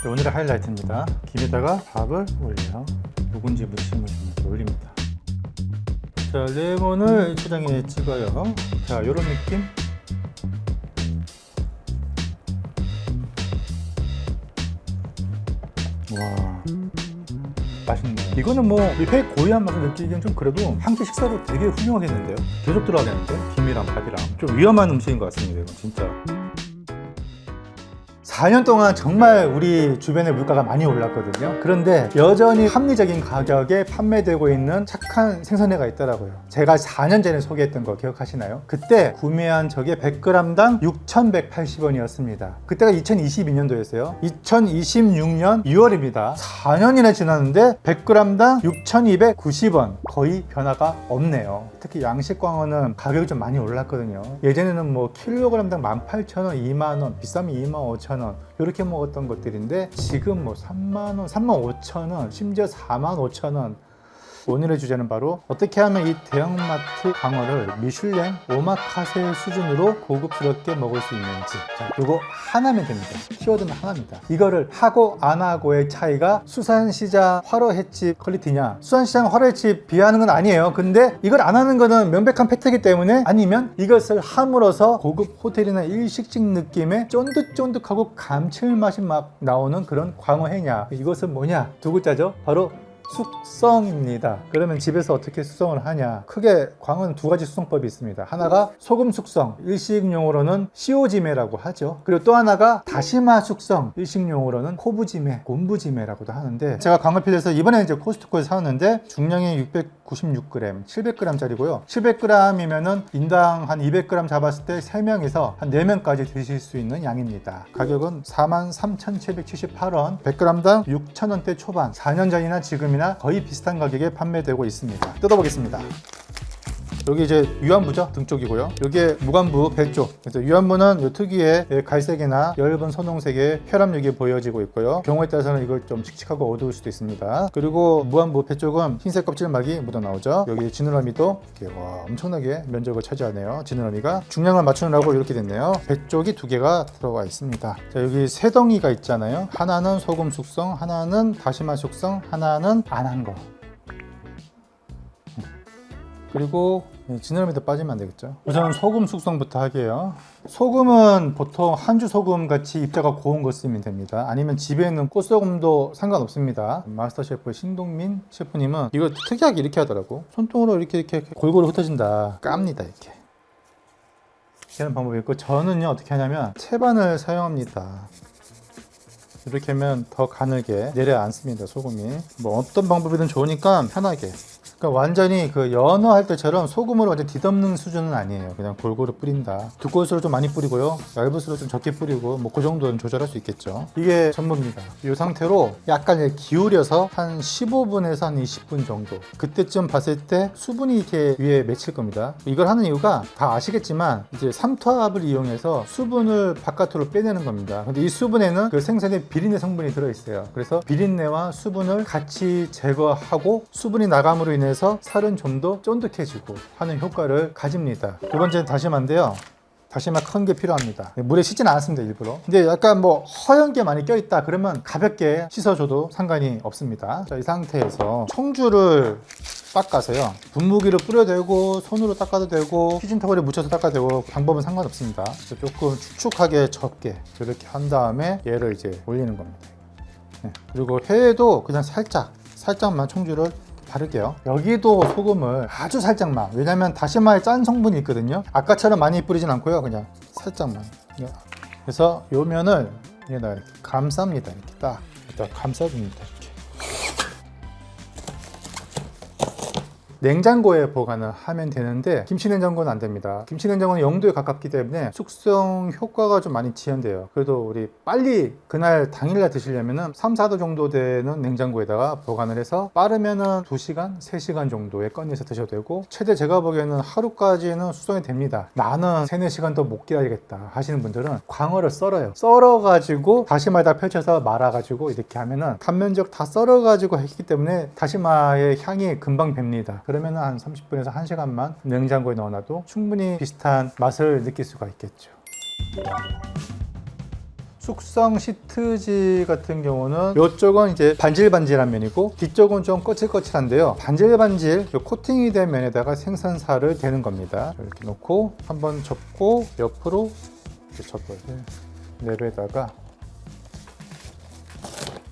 오늘의 하이라이트입니다. 김에다가 밥을 올려요. 묵은지 무침을 좀 이렇게 올립니다. 자, 레몬을 초장에 찍어요. 자, 요런 느낌. 와, 맛있네요. 이거는 뭐 회 고유한 맛을 느끼기엔 좀 그래도 한 끼 식사로 되게 훌륭하겠는데요. 계속 들어가겠는데? 김이랑 밥이랑. 좀 위험한 음식인 것 같습니다. 이건 진짜. 4년 동안 정말 우리 주변의 물가가 많이 올랐거든요. 그런데 여전히 합리적인 가격에 판매되고 있는 착한 생선회가 있더라고요. 제가 4년 전에 소개했던 거 기억하시나요? 그때 구매한 저게 100g당 6,180원이었습니다. 그때가 2022년도였어요. 2026년 6월입니다. 4년이나 지났는데 100g당 6,290원. 거의 변화가 없네요. 특히 양식광어는 가격이 좀 많이 올랐거든요. 예전에는 뭐 킬로그램당 18,000원, 2만원, 비싸면 25,000원 이렇게 먹었던 것들인데 지금 뭐 3만원, 35,000원, 심지어 45,000원. 오늘의 주제는 바로 어떻게 하면 이 대형마트 광어를 미슐랭 오마카세 수준으로 고급스럽게 먹을 수 있는지. 자, 이거 하나면 됩니다. 키워드는 하나입니다. 이거를 하고 안 하고의 차이가 수산시장 화로횟집 퀄리티냐, 수산시장 화로횟집 비하하는 건 아니에요. 근데 이걸 안 하는 거는 명백한 팩트이기 때문에, 아니면 이것을 함으로써 고급 호텔이나 일식집 느낌의 쫀득쫀득하고 감칠맛이 막 나오는 그런 광어회냐. 이것은 뭐냐? 두 글자죠. 바로 숙성입니다. 그러면 집에서 어떻게 숙성을 하냐? 크게 광어는 두 가지 숙성법이 있습니다. 하나가 소금 숙성, 일식용어로는 시오지메라고 하죠. 그리고 또 하나가 다시마 숙성, 일식용어로는 코부지메, 곰부지메라고도 하는데, 제가 광어필에서 이번에 이제 코스트코에서 사왔는데 중량이 696g, 700g짜리고요. 700g이면은 인당 한 200g 잡았을 때 3명에서 한 4명까지 드실 수 있는 양입니다. 가격은 43,778원, 100g당 6,000원대 초반. 4년 전이나 지금이나 거의 비슷한 가격에 판매되고 있습니다. 뜯어보겠습니다. 여기 이제 유안부죠. 등 쪽이고요. 여기에 무관부 배 쪽. 그래서 유안부는 요 특유의 갈색이나 엷은 선홍색의 혈압력이 보여지고 있고요. 경우에 따라서는 이걸 좀 칙칙하고 어두울 수도 있습니다. 그리고 무관부 배 쪽은 흰색 껍질막이 묻어 나오죠. 여기 지느러미도 이렇게 엄청나게 면적을 차지하네요. 지느러미가 중량을 맞추느라고 이렇게 됐네요. 배 쪽이 두 개가 들어가 있습니다. 자, 여기 세 덩이가 있잖아요. 하나는 소금 숙성, 하나는 다시마 숙성, 하나는 안 한 거. 그리고 지느러미도 빠지면 안 되겠죠. 우선 소금 숙성부터 할게요. 소금은 보통 한주 소금 같이 입자가 고운 거 쓰면 됩니다. 아니면 집에 있는 꽃소금도 상관없습니다. 마스터 셰프 신동민 셰프님은 이걸 특이하게 이렇게 하더라고. 손등으로 이렇게 골고루 흩어진다. 깝니다. 이렇게 하는 방법이 있고, 저는요 어떻게 하냐면 채반을 사용합니다. 이렇게 하면 더 가늘게 내려앉습니다. 소금이 뭐 어떤 방법이든 좋으니까 편하게. 그러니까 완전히 그 연어 할 때처럼 소금으로 완전 뒤덮는 수준은 아니에요. 그냥 골고루 뿌린다. 두꺼울수록 좀 많이 뿌리고요, 얇을수록 좀 적게 뿌리고, 뭐 그 정도는 조절할 수 있겠죠. 이게 전부입니다. 이 상태로 약간 기울여서 한 15분에서 한 20분 정도, 그때쯤 봤을 때 수분이 이렇게 위에 맺힐 겁니다. 이걸 하는 이유가 다 아시겠지만 이제 삼투압을 이용해서 수분을 바깥으로 빼내는 겁니다. 근데 이 수분에는 그 생선의 비린내 성분이 들어있어요. 그래서 비린내와 수분을 같이 제거하고 수분이 나감으로 인해 서 살은 좀 더 쫀득해지고 하는 효과를 가집니다. 두 번째는 다시마인데요. 다시마 큰 게 필요합니다. 물에 씻진 않았습니다, 일부러. 근데 약간 뭐 허연 게 많이 껴있다 그러면 가볍게 씻어줘도 상관이 없습니다. 자, 이 상태에서 청주를 닦아서요, 분무기를 뿌려도 되고 손으로 닦아도 되고 키친타월에 묻혀서 닦아도 되고 방법은 상관없습니다. 조금 축축하게 접게 이렇게 한 다음에 얘를 이제 올리는 겁니다. 그리고 회에도 그냥 살짝만 청주를 바를게요. 여기도 소금을 아주 살짝만, 왜냐면 다시마에 짠 성분이 있거든요. 아까처럼 많이 뿌리진 않고요, 그냥 살짝만. 그래서 요 면을 여기다 이렇게 감쌉니다. 이렇게 딱 감싸줍니다. 이렇게 냉장고에 보관을 하면 되는데 김치냉장고는 안 됩니다. 김치냉장고는 0도에 가깝기 때문에 숙성 효과가 좀 많이 지연돼요. 그래도 우리 빨리 그날 당일날 드시려면은 3, 4도 정도 되는 냉장고에다가 보관을 해서 빠르면은 2시간, 3시간 정도에 꺼내서 드셔도 되고, 최대 제가 보기에는 하루까지는 숙성이 됩니다. 나는 3, 4시간 더 못 기다리겠다 하시는 분들은 광어를 썰어요. 썰어가지고 다시마에다 펼쳐서 말아가지고 이렇게 하면은 단면적 다 썰어가지고 했기 때문에 다시마의 향이 금방 뱄니다. 그러면 한 30분에서 1시간만 냉장고에 넣어놔도 충분히 비슷한 맛을 느낄 수가 있겠죠. 숙성 시트지 같은 경우는 이쪽은 이제 반질반질한 면이고 뒤쪽은 좀 거칠거칠한데요. 반질반질 코팅이 된 면에다가 생선살을 대는 겁니다. 이렇게 놓고 한번 접고 옆으로 이렇게 접어요. 랩에다가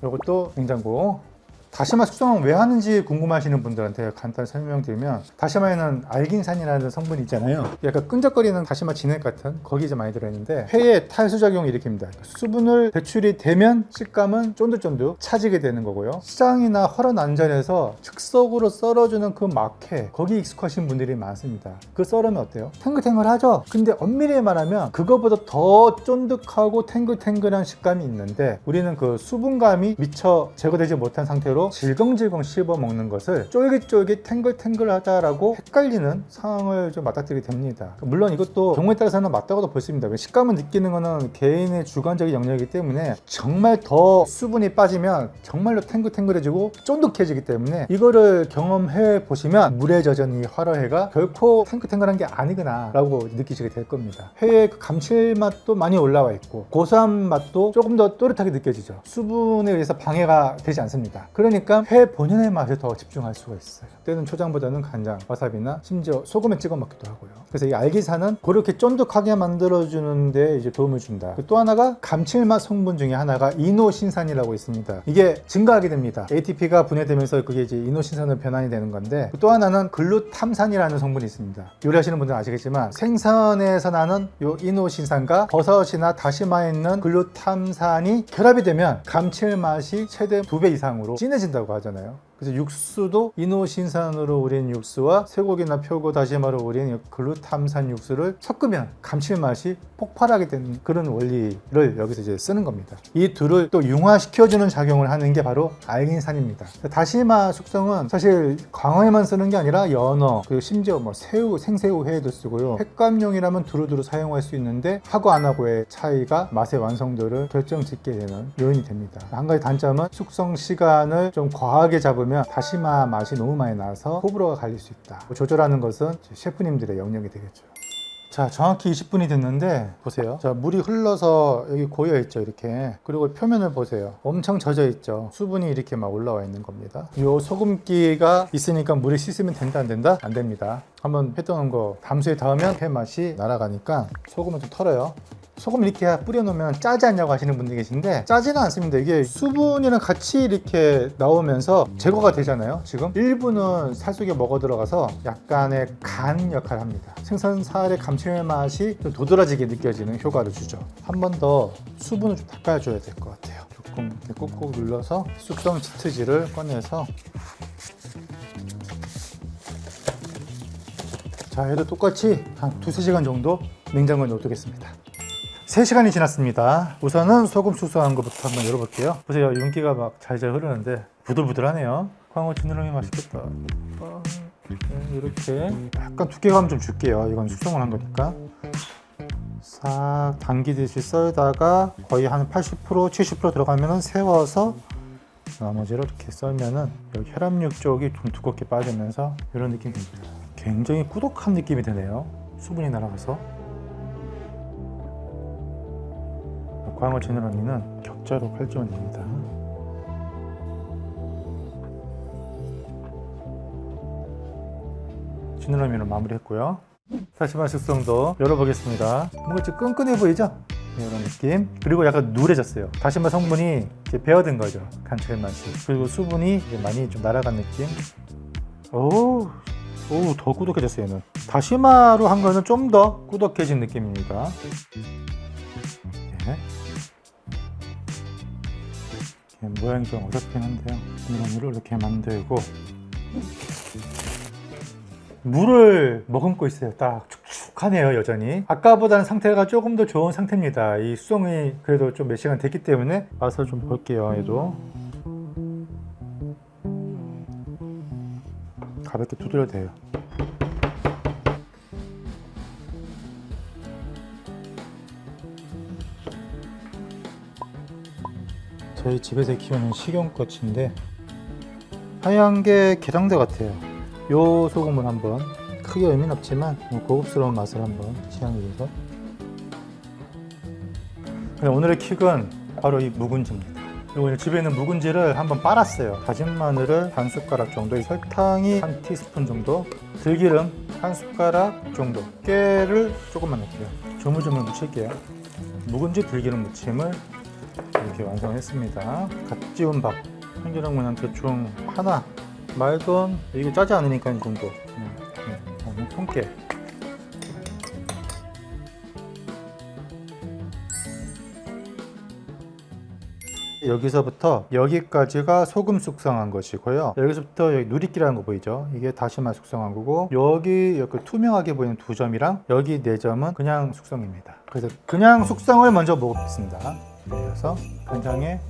이것도 냉장고. 다시마 숙성은 왜 하는지 궁금하시는 분들한테 간단히 설명드리면, 다시마에는 알긴산이라는 성분이 있잖아요. 약간 끈적거리는 다시마 진액 같은, 거기 이제 많이 들어있는데 회에 탈수작용을 일으킵니다. 수분을 배출이 되면 식감은 쫀득쫀득 차지게 되는 거고요. 시장이나 화로 난전에서 즉석으로 썰어주는 그 막회, 거기 익숙하신 분들이 많습니다. 그 썰으면 어때요? 탱글탱글하죠? 근데 엄밀히 말하면 그거보다 더 쫀득하고 탱글탱글한 식감이 있는데, 우리는 그 수분감이 미처 제거되지 못한 상태로 질겅질겅 씹어 먹는 것을 쫄깃쫄깃 탱글탱글하다라고 헷갈리는 상황을 좀 맞닥뜨리게 됩니다. 물론 이것도 경우에 따라서는 맞다고도 볼 수 있습니다. 식감을 느끼는 것은 개인의 주관적인 영역이기 때문에, 정말 더 수분이 빠지면 정말로 탱글탱글해지고 쫀득해지기 때문에 이거를 경험해 보시면 물에 젖은 이 화로회가 결코 탱글탱글한 게 아니구나 라고 느끼시게 될 겁니다. 회의 그 감칠맛도 많이 올라와 있고 고소한 맛도 조금 더 또렷하게 느껴지죠. 수분에 의해서 방해가 되지 않습니다. 그러니까 회 본연의 맛에 더 집중할 수가 있어요. 때는 초장보다는 간장, 와사비나 심지어 소금에 찍어 먹기도 하고요. 그래서 이 알기산은 그렇게 쫀득하게 만들어주는 데 이제 도움을 준다. 또 하나가 감칠맛 성분 중에 하나가 이노신산이라고 있습니다. 이게 증가하게 됩니다. ATP가 분해되면서 그게 이제 이노신산으로 변환이 되는 건데, 또 하나는 글루탐산이라는 성분이 있습니다. 요리하시는 분들은 아시겠지만 생선에서 나는 이 이노신산과 버섯이나 다시마에 있는 글루탐산이 결합이 되면 감칠맛이 최대 2배 이상으로 진해진다고 하잖아요. 그래서 육수도 이노신산으로 우린 육수와 쇠고기나 표고 다시마로 우린 글루탐산 육수를 섞으면 감칠맛이 폭발하게 되는 그런 원리를 여기서 이제 쓰는 겁니다. 이 둘을 또 융화시켜주는 작용을 하는 게 바로 알긴산입니다. 다시마 숙성은 사실 광어에만 쓰는 게 아니라 연어, 그리고 심지어 뭐 새우, 생새우 회에도 쓰고요. 횟감용이라면 두루두루 사용할 수 있는데 하고 안 하고의 차이가 맛의 완성도를 결정짓게 되는 요인이 됩니다. 한 가지 단점은 숙성 시간을 좀 과하게 잡으면 다시마 맛이 너무 많이 나서 호불호가 갈릴 수 있다. 조절하는 것은 셰프님들의 영역이 되겠죠. 자, 정확히 20분이 됐는데 보세요. 자, 물이 흘러서 여기 고여 있죠, 이렇게. 그리고 표면을 보세요. 엄청 젖어 있죠. 수분이 이렇게 막 올라와 있는 겁니다. 이 소금기가 있으니까 물에 씻으면 된다, 안 된다? 안 됩니다. 한번 했던 거 담수에 닿으면 회 맛이 날아가니까 소금을 좀 털어요. 소금 이렇게 뿌려놓으면 짜지 않냐고 하시는 분들이 계신데, 짜지는 않습니다. 이게 수분이랑 같이 이렇게 나오면서 제거가 되잖아요. 지금 일부는 살 속에 먹어 들어가서 약간의 간 역할을 합니다. 생선살의 감칠맛이 좀 도드라지게 느껴지는 효과를 주죠. 한 번 더 수분을 좀 닦아줘야 될 것 같아요. 조금 이렇게 꾹꾹 눌러서 숙성 치트지를 꺼내서, 자, 얘도 똑같이 한 2-3시간 정도 냉장고에 넣어두겠습니다. 3시간이 지났습니다. 우선은 소금 수수한 것부터 한번 열어볼게요. 보세요. 윤기가 막 잘잘 흐르는데 부들부들하네요. 광어 지느러미 맛있겠다. 이렇게 약간 두께감 좀 줄게요. 이건 숙성을 한 거니까. 싹 당기듯이 썰다가 거의 한 80%, 70% 들어가면은 세워서 나머지를 이렇게 썰면은 여기 혈압육 쪽이 좀 두껍게 빠지면서 이런 느낌이 듭니다. 굉장히 꾸덕한 느낌이 드네요. 수분이 날아가서. 광어 지느러미는 격자로 팔주면 됩니다. 지느러미로 마무리했고요. 다시마 숙성도 열어보겠습니다. 뭔가 좀 끈끈해 보이죠? 이런 느낌. 그리고 약간 누래졌어요. 다시마 성분이 이제 배어든 거죠. 감칠맛이. 그리고 수분이 이제 많이 좀 날아간 느낌. 오, 더 꾸덕해졌어요. 얘는 다시마로 한 거는 좀 더 꾸덕해진 느낌입니다. 네. 모양이 좀 어렵긴 한데요. 지느러미를 이렇게 만들고 물을 머금고 있어요. 딱 축축하네요, 여전히. 아까보다는 상태가 조금 더 좋은 상태입니다. 이 수성이 그래도 좀 몇 시간 됐기 때문에 맛을 좀 볼게요. 얘도 가볍게 두드려도 돼요. 저희 집에서 키우는 식용꽃인데 하얀 게 게장대 같아요. 요 소금을 한번, 크게 의미는 없지만 고급스러운 맛을 한번 취하기 위해서. 오늘의 킥은 바로 이 묵은지입니다. 그리고 집에 있는 묵은지를 한번 빨았어요. 다진 마늘을 반 숟가락 정도, 설탕이 한 티스푼 정도, 들기름 한 숟가락 정도, 깨를 조금만 넣을게요. 조물조물 묻힐게요. 묵은지 들기름 무침을 이렇게 완성했습니다. 갓 지운 밥 한 계량면 대충 하나, 말건 이게 짜지 않으니까 이 정도. 통깨. 여기서부터 여기까지가 소금 숙성한 것이고요. 여기서부터 여기 누리끼라는 거 보이죠? 이게 다시마 숙성한 거고, 여기 이렇게 투명하게 보이는 두 점이랑 여기 네 점은 그냥 숙성입니다. 그래서 그냥 숙성을 먼저 먹어보겠습니다. 그래서 간장에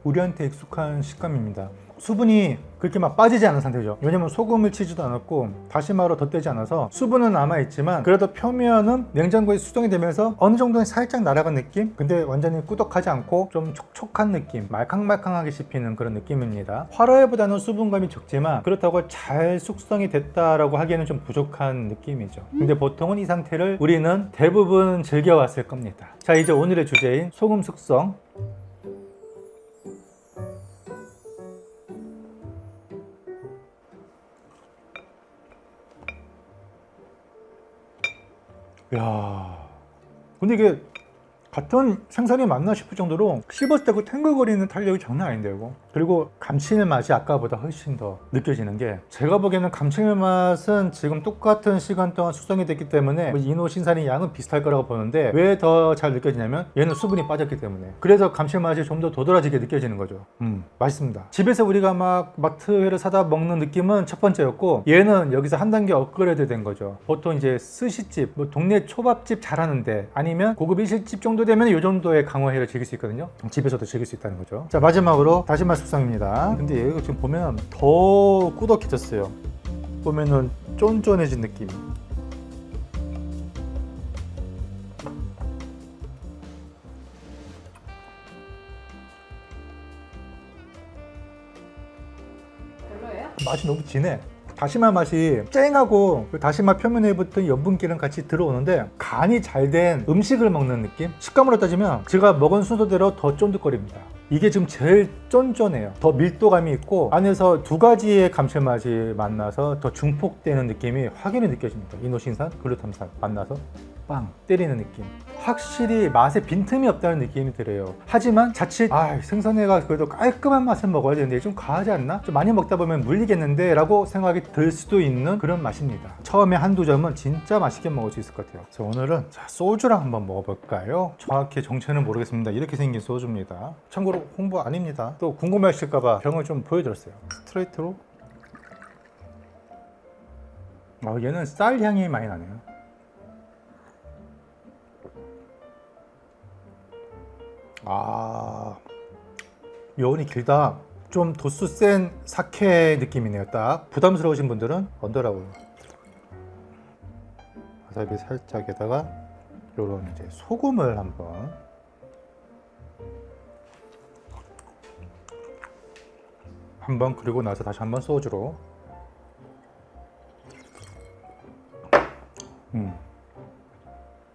우리한테 익숙한 식감입니다. 수분이 그렇게 막 빠지지 않은 상태죠. 왜냐면 소금을 치지도 않았고 다시마로 덧대지 않아서 수분은 남아있지만 그래도 표면은 냉장고에 수정이 되면서 어느 정도는 살짝 날아간 느낌? 근데 완전히 꾸덕하지 않고 좀 촉촉한 느낌, 말캉말캉하게 씹히는 그런 느낌입니다. 화로회보다는 수분감이 적지만 그렇다고 잘 숙성이 됐다라고 하기에는 좀 부족한 느낌이죠. 근데 보통은 이 상태를 우리는 대부분 즐겨왔을 겁니다. 자, 이제 오늘의 주제인 소금 숙성. 야, 근데 이게 같은 생선이 맞나 싶을 정도로 씹었을 때 그 탱글거리는 탄력이 장난 아닌데요, 이거. 그리고 감칠맛이 아까보다 훨씬 더 느껴지는 게, 제가 보기에는 감칠맛은 지금 똑같은 시간 동안 숙성이 됐기 때문에 이노 신사리 양은 비슷할 거라고 보는데, 왜 더 잘 느껴지냐면 얘는 수분이 빠졌기 때문에. 그래서 감칠맛이 좀 더 도드라지게 느껴지는 거죠. 맛있습니다. 집에서 우리가 막 마트회를 사다 먹는 느낌은 첫 번째였고, 얘는 여기서 한 단계 업그레이드 된 거죠. 보통 이제 스시집, 뭐 동네 초밥집 잘하는데, 아니면 고급 일식집 정도 되면 이 정도의 강화회를 즐길 수 있거든요. 집에서도 즐길 수 있다는 거죠. 자, 마지막으로 다시마 숙성입니다. 근데 얘가 지금 보면 더 꾸덕해졌어요. 보면은 쫀쫀해진 느낌. 별로예요? 맛이 너무 진해. 다시마 맛이 쨍하고 그 다시마 표면에 붙은 염분기랑 같이 들어오는데, 간이 잘 된 음식을 먹는 느낌? 식감으로 따지면 제가 먹은 순서대로 더 쫀득거립니다. 이게 지금 제일 쫀쫀해요. 더 밀도감이 있고 안에서 두 가지의 감칠맛이 만나서 더 중폭되는 느낌이 확연히 느껴집니다. 이노신산, 글루탐산 만나서 빵 때리는 느낌. 확실히 맛에 빈틈이 없다는 느낌이 들어요. 하지만 자칫 생선회가 그래도 깔끔한 맛을 먹어야 되는데 좀 과하지 않나? 좀 많이 먹다 보면 물리겠는데? 라고 생각이 들 수도 있는 그런 맛입니다. 처음에 한두 점은 진짜 맛있게 먹을 수 있을 것 같아요. 그래서 오늘은 소주랑 한번 먹어볼까요? 정확히 정체는 모르겠습니다. 이렇게 생긴 소주입니다. 참고로 홍보 아닙니다. 또 궁금해하실까봐 병을 좀 보여드렸어요. 스트레이트로. 얘는 쌀 향이 많이 나네요. 여운이 길다. 좀 도수 센 사케 느낌이네요. 딱 부담스러우신 분들은 언더라고요. 와사비 살짝에다가 요런 이제 소금을 한번 그리고 나서 다시 한번 소주로.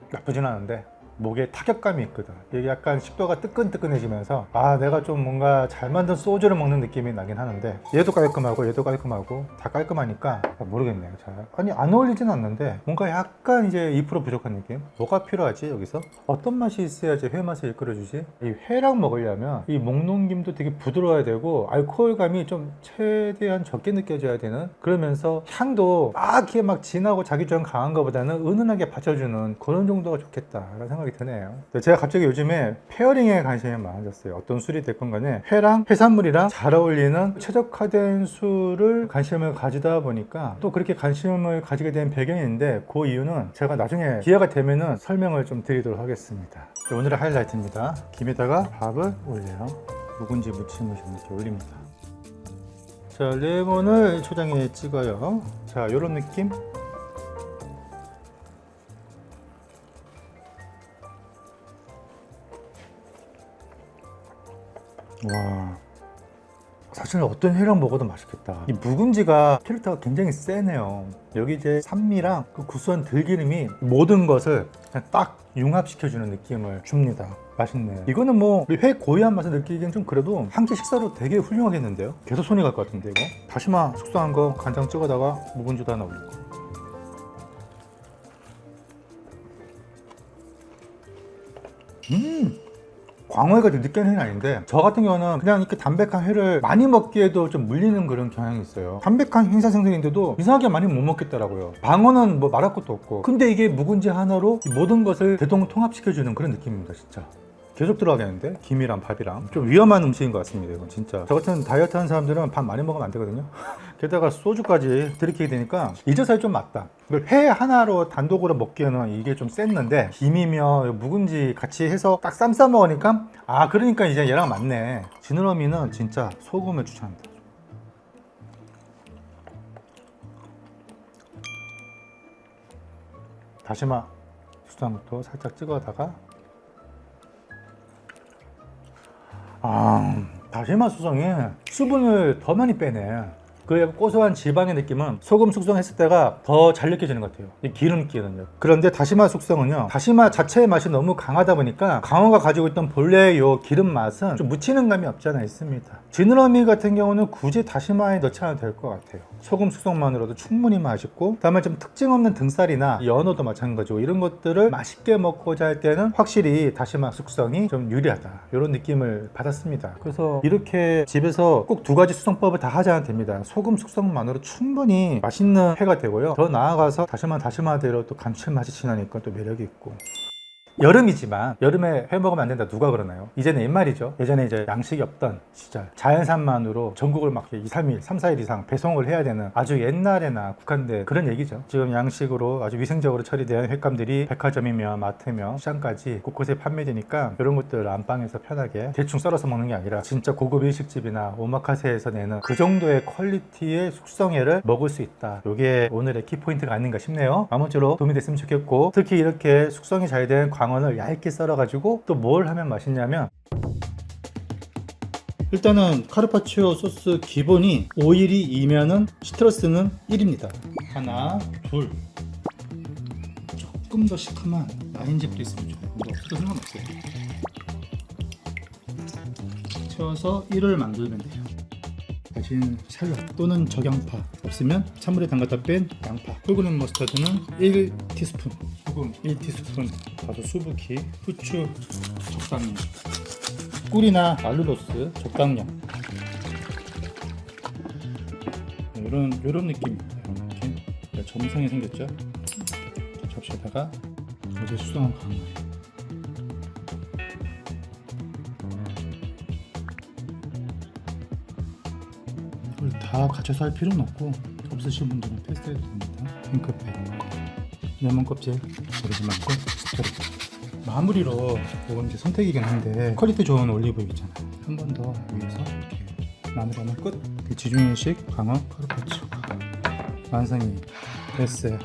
나쁘진 않은데 목에 타격감이 있거든. 이게 약간 식도가 뜨끈뜨끈해지면서 내가 좀 뭔가 잘 만든 소주를 먹는 느낌이 나긴 하는데, 얘도 깔끔하고 얘도 깔끔하고 다 깔끔하니까 모르겠네요. 잘 안 어울리진 않는데 뭔가 약간 이제 2% 부족한 느낌? 뭐가 필요하지 여기서? 어떤 맛이 있어야지 회 맛을 이끌어주지? 이 회랑 먹으려면 이 목넘김도 되게 부드러워야 되고 알코올감이 좀 최대한 적게 느껴져야 되는, 그러면서 향도 이렇게 막 진하고 자기주장 강한 것보다는 은은하게 받쳐주는 그런 정도가 좋겠다라는 생각이 드네요. 제가 갑자기 요즘에 페어링에 관심이 많아졌어요. 어떤 술이 됐건 간에 회랑 해산물이랑 잘 어울리는 최적화된 술을 관심을 가지다 보니까 또 그렇게 관심을 가지게 된 배경이 있는데, 그 이유는 제가 나중에 기회가 되면은 설명을 좀 드리도록 하겠습니다. 오늘의 하이라이트입니다. 김에다가 밥을 올려요. 묵은지 무침을 이렇게 올립니다. 자, 레몬을 초장에 찍어요. 자, 요런 느낌. 와, 사실 어떤 회랑 먹어도 맛있겠다. 이 묵은지가 캐릭터가 굉장히 세네요. 여기 이제 산미랑 그 구수한 들기름이 모든 것을 그냥 딱 융합시켜주는 느낌을 줍니다. 맛있네. 이거는 뭐 회 고유한 맛을 느끼기엔 좀 그래도 한 끼 식사로 되게 훌륭하겠는데요? 계속 손이 갈 것 같은데 이거? 다시마 숙성한 거 간장 찍어다가 묵은지도 하나 올리고. 광어회가 좀 느끼한 회는 아닌데 저 같은 경우는 그냥 이렇게 담백한 회를 많이 먹기에도 좀 물리는 그런 경향이 있어요. 담백한 흰살 생선인데도 이상하게 많이 못 먹겠더라고요. 방어는 뭐 말할 것도 없고 근데 이게 묵은지 하나로 모든 것을 대동통합시켜주는 그런 느낌입니다. 진짜 계속 들어가겠는데? 김이랑 밥이랑 좀 위험한 음식인 것 같습니다. 이건 진짜 저 같은 다이어트 하는 사람들은 밥 많이 먹으면 안 되거든요. 게다가 소주까지 들이키게 되니까 이저살이 좀 맞다. 회 하나로 단독으로 먹기에는 이게 좀 셌는데 김이며 묵은지 같이 해서 딱 쌈 싸 먹으니까 아 그러니까 이제 얘랑 맞네. 지느러미는 진짜 소금을 추천합니다. 다시마 수산부터 살짝 찍어다가 다시마 수성이 수분을 더 많이 빼네. 그 고소한 지방의 느낌은 소금 숙성했을 때가 더 잘 느껴지는 것 같아요. 이 기름기는요. 그런데 다시마 숙성은요, 다시마 자체의 맛이 너무 강하다 보니까 광어가 가지고 있던 본래의 요 기름 맛은 좀 묻히는 감이 없지 않아 있습니다. 지느러미 같은 경우는 굳이 다시마에 넣지 않아도 될 것 같아요. 소금 숙성만으로도 충분히 맛있고, 다음에 좀 특징 없는 등살이나 연어도 마찬가지고 이런 것들을 맛있게 먹고자 할 때는 확실히 다시마 숙성이 좀 유리하다, 이런 느낌을 받았습니다. 그래서 이렇게 집에서 꼭 두 가지 숙성법을 다 하지 않아도 됩니다. 소금 숙성만으로 충분히 맛있는 회가 되고요. 더 나아가서 다시마대로 또 감칠맛이 진하니까 또 매력이 있고. 여름이지만 여름에 회 먹으면 안 된다 누가 그러나요? 이제는 옛말이죠. 예전에 이제 양식이 없던 시절 자연산만으로 전국을 막 2, 3일, 3, 4일 이상 배송을 해야 되는 아주 옛날에나 국한된 그런 얘기죠. 지금 양식으로 아주 위생적으로 처리된 횟감들이 백화점이며 마트며 시장까지 곳곳에 판매되니까 이런 것들 안방에서 편하게 대충 썰어서 먹는 게 아니라 진짜 고급 일식집이나 오마카세에서 내는 그 정도의 퀄리티의 숙성회를 먹을 수 있다. 이게 오늘의 키포인트가 아닌가 싶네요. 아무쪼록 도움이 됐으면 좋겠고, 특히 이렇게 숙성이 잘 된 광어를 얇게 썰어가지고 또 뭘 하면 맛있냐면, 일단은 카르파치오 소스 기본이 오일이 2면은 시트러스는 1입니다. 하나, 둘. 조금 더 시큼한 라인즙도 있으면 좋아요. 근데 없어도 상관없어요. 채워서 1을 만들면 돼요. 다진 샬럿 또는 적양파, 없으면 찬물에 담갔다 뺀 양파, 홀그린 머스타드는 1티스푼, 소금 1티스푼, 다소 수북히, 후추 적당량, 꿀이나 알룰로스 적당량. 이런 느낌입니다. 이렇게 점상이 생겼죠? 접시에다가 어제 수성한 광어, 다 같이서 할 필요는 없고 없으신 분들은 패스해도 됩니다. 핑크백, 레몬 껍질 버리지 말고 저렇게 마무리로, 이건 이제 선택이긴 한데 퀄리티 좋은 올리브유 있잖아요. 한 번 더 위에서 이렇게 마무리하면 끝. 지중해식 광어 카르파치오가 완성이 됐어요.